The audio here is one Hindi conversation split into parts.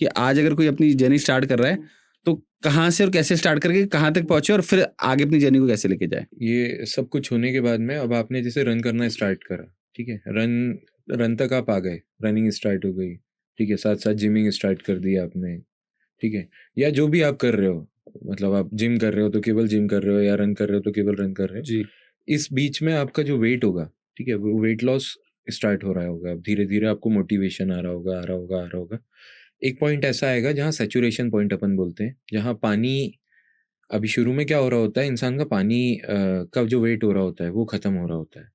कि आज अगर कोई अपनी जर्नी स्टार्ट कर रहा है तो कहाँ से और कैसे स्टार्ट करके कहाँ तक पहुंचे और फिर आगे अपनी जर्नी को कैसे लेके जाए? ये सब कुछ होने के बाद में अब आपने जैसे रन करना स्टार्ट करा, ठीक है, रन तक आप आ गए, रनिंग स्टार्ट हो गई, ठीक है, साथ साथ जिमिंग स्टार्ट कर दिया आपने, ठीक है, या जो भी आप कर रहे हो, मतलब आप जिम कर रहे हो तो केवल जिम कर रहे हो, या रन कर रहे हो तो केवल रन कर रहे हो जी। इस बीच में आपका जो वेट होगा, ठीक है, वो वेट लॉस स्टार्ट हो रहा होगा, धीरे धीरे आपको मोटिवेशन आ रहा होगा, आ रहा होगा, आ रहा होगा। एक पॉइंट ऐसा आएगा जहाँ सैचुरेशन पॉइंट अपन बोलते हैं, जहाँ पानी, अभी शुरू में क्या हो रहा होता है, इंसान का पानी का जो वेट हो रहा होता है वो खत्म हो रहा होता है,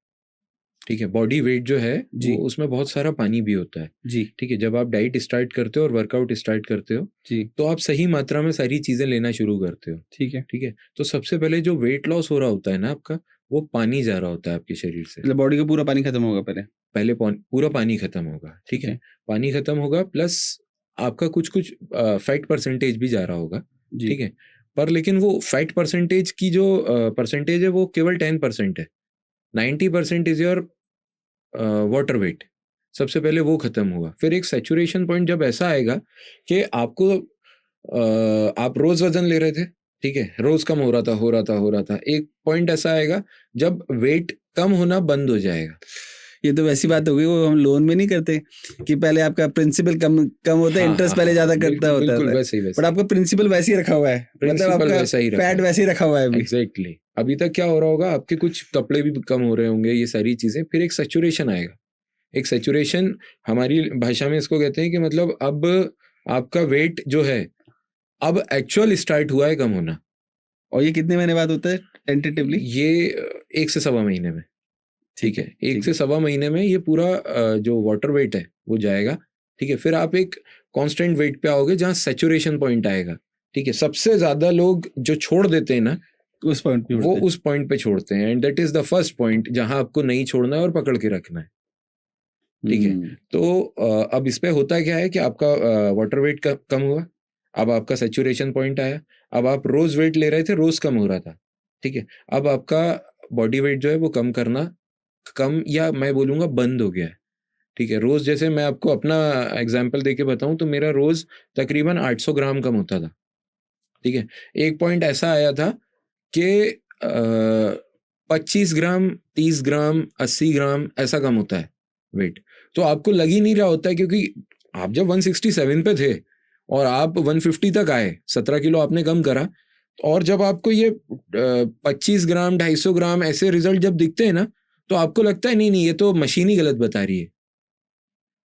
ठीक है, बॉडी वेट जो है जी। वो उसमें बहुत सारा पानी भी होता है, जी। ठीक है। जब आप डाइट स्टार्ट करते हो और वर्कआउट स्टार्ट करते हो जी। तो आप सही मात्रा में सारी चीजें लेना शुरू करते हो, ठीक है। ठीक है। तो सबसे पहले जो वेट लॉस हो रहा होता है ना आपका, वो पानी जा रहा होता है आपके शरीर से। मतलब बॉडी का पूरा पानी खत्म होगा पहले। पहले पूरा पानी खत्म होगा, ठीक है, पानी खत्म होगा, प्लस आपका कुछ कुछ फैट परसेंटेज भी जा रहा होगा, जी। ठीक है। पर लेकिन वो फैट परसेंटेज की जो परसेंटेज है वो केवल 10% है, 90% इज योर वाटर वेट। सबसे पहले वो खत्म हुआ, फिर एक सैचुरेशन पॉइंट जब ऐसा आएगा कि आपको आप रोज वजन ले रहे थे, ठीक है, रोज कम हो रहा था, हो रहा था, हो रहा था, एक पॉइंट ऐसा आएगा जब वेट कम होना बंद हो जाएगा। ये तो वैसी बात हो गई वो हम लोन में नहीं करते कि पहले आपका प्रिंसिपल कम कम होता है, हाँ, इंटरेस्ट हाँ, पहले हाँ, ज्यादा करता बिल्कुल, होता बिल्कुल है, वैसे ही, बट वैसे ही। आपका प्रिंसिपल वैसे ही रखा हुआ है, मतलब प्रिंसिपल आपका वैसा ही रखा फैट है। वैसे ही रखा हुआ है अभी। एग्जैक्टली अभी तक क्या हो रहा होगा, आपके कुछ कपड़े भी कम हो रहे होंगे, ये सारी चीजें, फिर एक सैचुरेशन आएगा। एक सैचुरेशन हमारी भाषा में इसको कहते हैं कि मतलब अब आपका वेट जो है अब एक्चुअल स्टार्ट हुआ है कम होना। और ये कितने महीने बाद होता है टेंटेटिवली? ये 1 से सवा महीने में, ठीक है, 1 ठीक से है। सवा महीने में ये पूरा जो वाटर वेट है वो जाएगा, ठीक है। फिर आप एक कांस्टेंट वेट पे आओगे जहाँ सैचुरेशन पॉइंट आएगा, ठीक है। सबसे ज्यादा लोग जो छोड़ देते हैं ना, उस पॉइंट पे वो उड़ते हैं। उस पॉइंट पे छोड़ते हैं, and that is the first point जहां आपको नहीं छोड़ना है और पकड़ के रखना है, ठीक है। तो अब इस पे होता क्या है कि आपका वाटर वेट कम हुआ, अब आपका सैचुरेशन पॉइंट आया, अब आप रोज वेट ले रहे थे, रोज कम हो रहा था, ठीक है। अब आपका बॉडी वेट जो है वो कम करना, कम या मैं बोलूंगा बंद हो गया है, ठीक है। रोज जैसे मैं आपको अपना एग्जांपल देके बताऊं तो मेरा रोज तकरीबन 800 ग्राम कम होता था, ठीक है। एक पॉइंट ऐसा आया था कि 25 ग्राम, 30 ग्राम, 80 ग्राम ऐसा कम होता है वेट। तो आपको लग ही नहीं रहा होता है, क्योंकि आप जब 167 पे थे और आप 150 तक आए, 17 किलो आपने कम करा, और जब आपको ये 25 ग्राम, 250 ग्राम ऐसे रिजल्ट जब दिखते हैं ना, तो आपको लगता है नहीं नहीं, ये तो मशीन ही गलत बता रही है,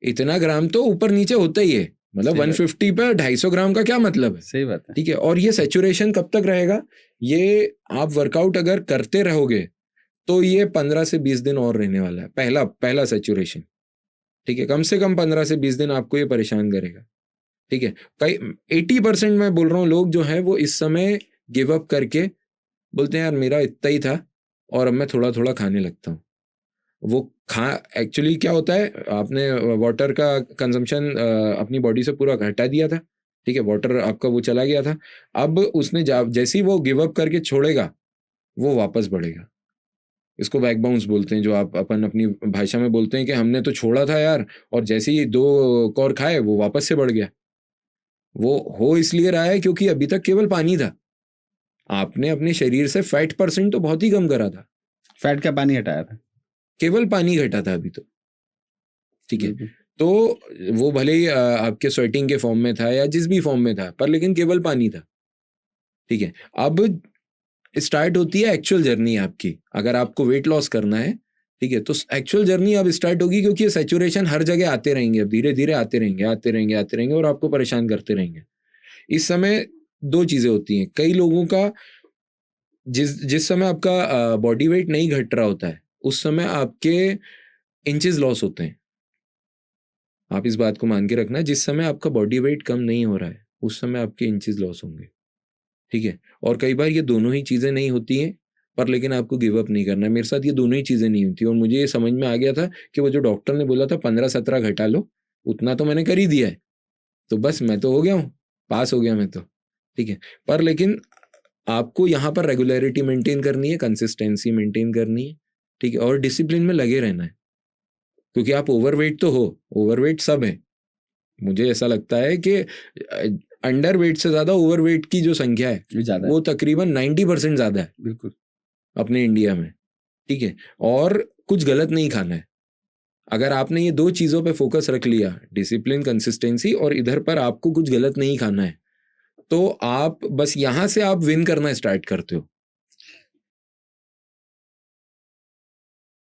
इतना ग्राम तो ऊपर नीचे होता ही है, मतलब 150 पे 250 ग्राम का क्या मतलब है। सही बात है। ठीक है, और ये सैचुरेशन कब तक रहेगा, ये आप वर्कआउट अगर करते रहोगे तो ये 15 से 20 दिन और रहने वाला है, पहला सैचुरेशन, ठीक है। कम से कम 15 से 20 दिन आपको ये परेशान करेगा, ठीक है। कई 80% मैं बोल रहा हूँ लोग जो है वो इस समय गिव अप करके बोलते हैं यार मेरा इतना ही था और अब मैं थोड़ा थोड़ा खाने लगता हूँ। वो एक्चुअली क्या होता है, आपने वाटर का कंजम्पशन अपनी बॉडी से पूरा घटा दिया था, ठीक है, वाटर आपका वो चला गया था। अब उसने जैसे ही वो गिव अप करके छोड़ेगा वो वापस बढ़ेगा। इसको बैक बाउंस बोलते हैं, जो आप अपन अपनी भाषा में बोलते हैं कि हमने तो छोड़ा था यार, और जैसे ही 2 कौर खाए वो वापस से बढ़ गया। वो हो इसलिए रहा है क्योंकि अभी तक केवल पानी था, आपने अपने शरीर से फैट परसेंट तो बहुत ही कम करा था, फैट का पानी हटाया था, केवल पानी घटा था अभी तो, ठीक है। तो वो भले ही आपके स्वेटिंग के फॉर्म में था या जिस भी फॉर्म में था, पर लेकिन केवल पानी था, ठीक है। अब स्टार्ट होती है एक्चुअल जर्नी आपकी, अगर आपको वेट लॉस करना है, ठीक है, तो एक्चुअल जर्नी अब स्टार्ट होगी, क्योंकि ये सैचुरेशन हर जगह आते रहेंगे, अब धीरे धीरे आते रहेंगे, आते रहेंगे, आते रहेंगे, और आपको परेशान करते रहेंगे। इस समय 2 चीजें होती हैं, कई लोगों का जिस समय आपका बॉडी वेट नहीं घट रहा होता है, उस समय आपके इंचेस लॉस होते हैं। आप इस बात को मान के रखना, जिस समय आपका बॉडी वेट कम नहीं हो रहा है उस समय आपके इंचेस लॉस होंगे, ठीक है। और कई बार ये दोनों ही चीजें नहीं होती हैं, पर लेकिन आपको गिव अप नहीं करना है। मेरे साथ ये दोनों ही चीजें नहीं होती, और मुझे ये समझ में आ गया था कि वो जो डॉक्टर ने बोला था 15-17 घटा लो, उतना तो मैंने कर ही दिया है, तो बस मैं तो हो गया हूँ, पास हो गया मैं तो, ठीक है। पर लेकिन आपको यहाँ पर रेगुलरिटी मेंटेन करनी है, कंसिस्टेंसी मेंटेन करनी है, ठीक है, और डिसिप्लिन में लगे रहना है, क्योंकि आप ओवरवेट तो हो, ओवरवेट सब है, मुझे ऐसा लगता है कि अंडर वेट से ज्यादा ओवरवेट की जो संख्या है ये ज्यादा वो तकरीबन 90% ज्यादा है बिल्कुल अपने इंडिया में, ठीक है। और कुछ गलत नहीं खाना है। अगर आपने ये 2 चीजों पे फोकस रख लिया, डिसिप्लिन, कंसिस्टेंसी, और इधर पर आपको कुछ गलत नहीं खाना है, तो आप बस यहाँ से आप विन करना स्टार्ट करते हो।